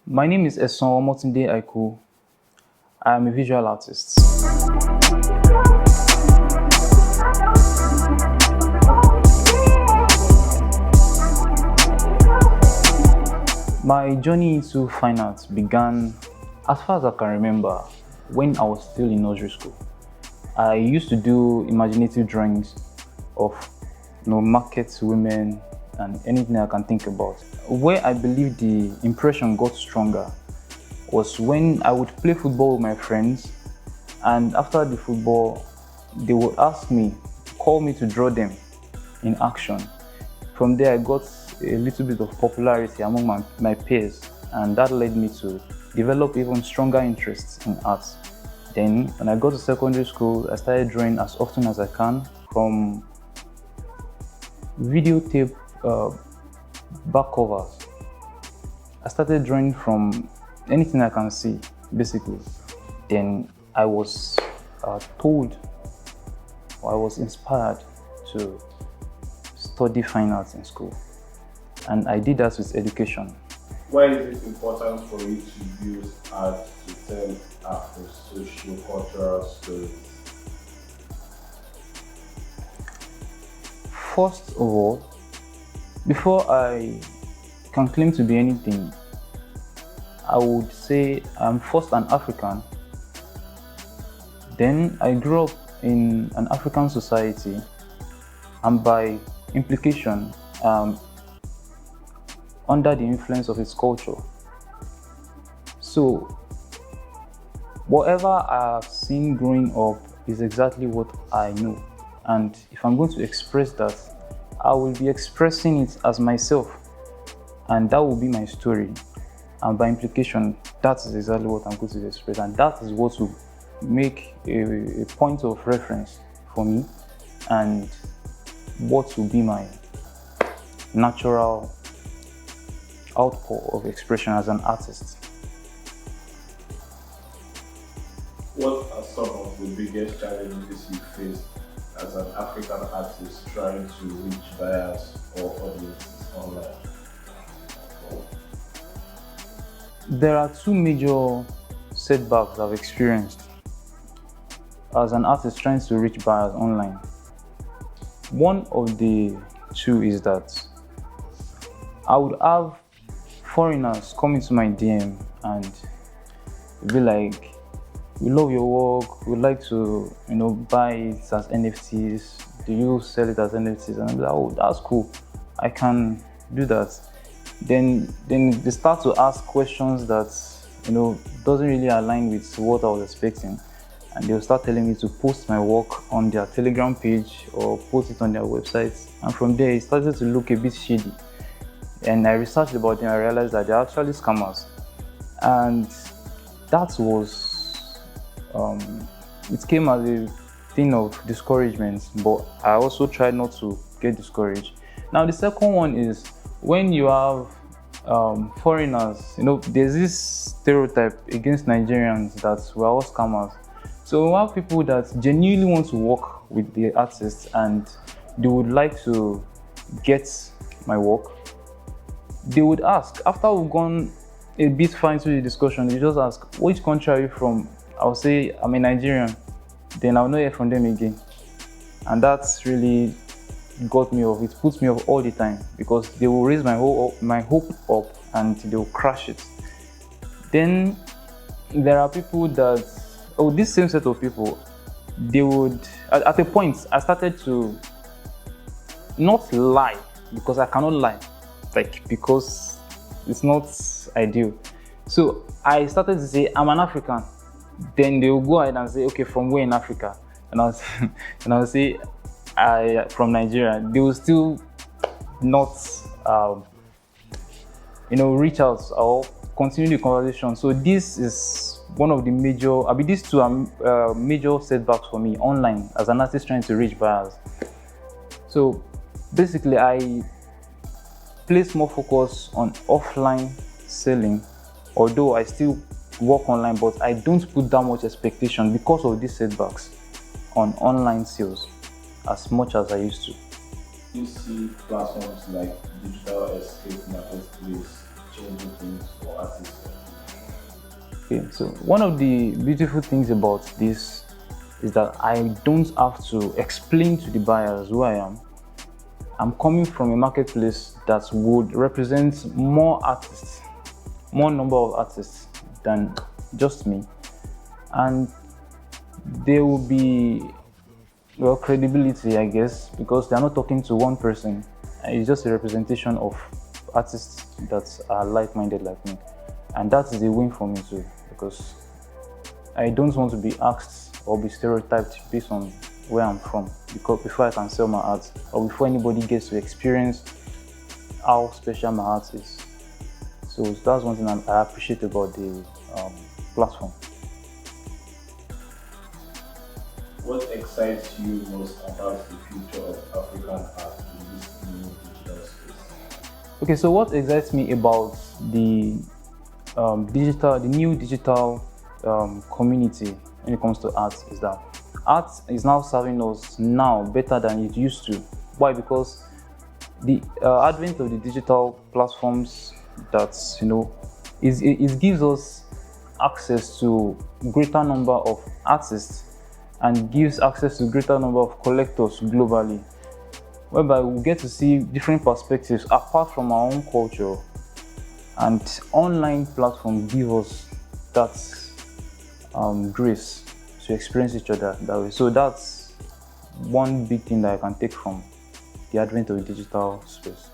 My name is Omotunde Aiku. I am a visual artist. My journey into fine arts began, as far as I can remember, when I was still in nursery school. I used to do imaginative drawings of markets, women, and anything I can think about. Where I believe the impression got stronger was when I would play football with my friends, and after the football, they would ask me, call me to draw them in action. From there, I got a little bit of popularity among my peers, and that led me to develop even stronger interests in arts. Then, when I got to secondary school, I started drawing as often as I can, from videotape back covers. I started drawing from anything I can see, basically. Then I was told, or I was inspired to study fine arts in school, and I did that with education. Why is it important for you to use art to tell Afro-socio-cultural stories? First of all, before I can claim to be anything, I would say I'm first an African. Then I grew up in an African society, and by implication, under the influence of its culture. So, whatever I've seen growing up is exactly what I know. And if I'm going to express that, I will be expressing it as myself. And that will be my story. And by implication, that is exactly what I'm going to express. And that is what will make a point of reference for me, and what will be my natural outpour of expression as an artist. What are some of the biggest challenges you face as an African artist trying to reach buyers or audiences online? There are two major setbacks I've experienced as an artist trying to reach buyers online. One of the two is that I would have foreigners come into my DM and be like, we love your work, we'd like to buy it as NFTs. Do you sell it as NFTs? And I'm like, oh, that's cool, I can do that. Then they start to ask questions that doesn't really align with what I was expecting, and they'll start telling me to post my work on their Telegram page or post it on their website. And from there, it started to look a bit shady. And I researched about them. I realized that they're actually scammers, and that was it came as a thing of discouragement. But I also tried not to get discouraged. Now, the second one is when you have foreigners. There's this stereotype against Nigerians that we're all scammers. So we have people that genuinely want to work with the artists and they would like to get my work. They would ask, after we've gone a bit far into the discussion, they just ask, which country are you from? I'll say, I'm a Nigerian. Then I'll not hear from them again. And that's really got me off. It puts me off all the time, because they will raise my hope up and they will crash it. Then there are people that, this same set of people, they would, at a point, I started to not lie, because I cannot lie, because it's not ideal. So I started to say, I'm an African. Then they will go ahead and say, okay, from where in Africa? And I'll say, from Nigeria. They will still not, reach out or continue the conversation. So this is one of the major, these two are major setbacks for me online as an artist trying to reach buyers. So basically, I place more focus on offline selling, although I still work online, but I don't put that much expectation because of these setbacks on online sales as much as I used to. You see platforms like Digital Escape Marketplace changing things for artists? Okay, so one of the beautiful things about this is that I don't have to explain to the buyers who I am. I'm coming from a marketplace that would represent more artists, more number of artists than just me, and there will be, well, credibility, I guess, because they're not talking to one person. It's just a representation of artists that are like-minded like me, and that is a win for me too, because I don't want to be asked or be stereotyped based on where I'm from, because before I can sell my art or before anybody gets to experience how special my art is. So that's one thing I appreciate about the platform. What excites you most about the future of African art in this new digital space? Okay, so what excites me about the the new digital community when it comes to art is that art is now serving us now better than it used to. Why? Because the advent of the digital platforms, that it gives us access to greater number of artists and gives access to greater number of collectors globally, whereby we get to see different perspectives apart from our own culture, and online platforms give us that grace to experience each other that way. So that's one big thing that I can take from the advent of the digital space.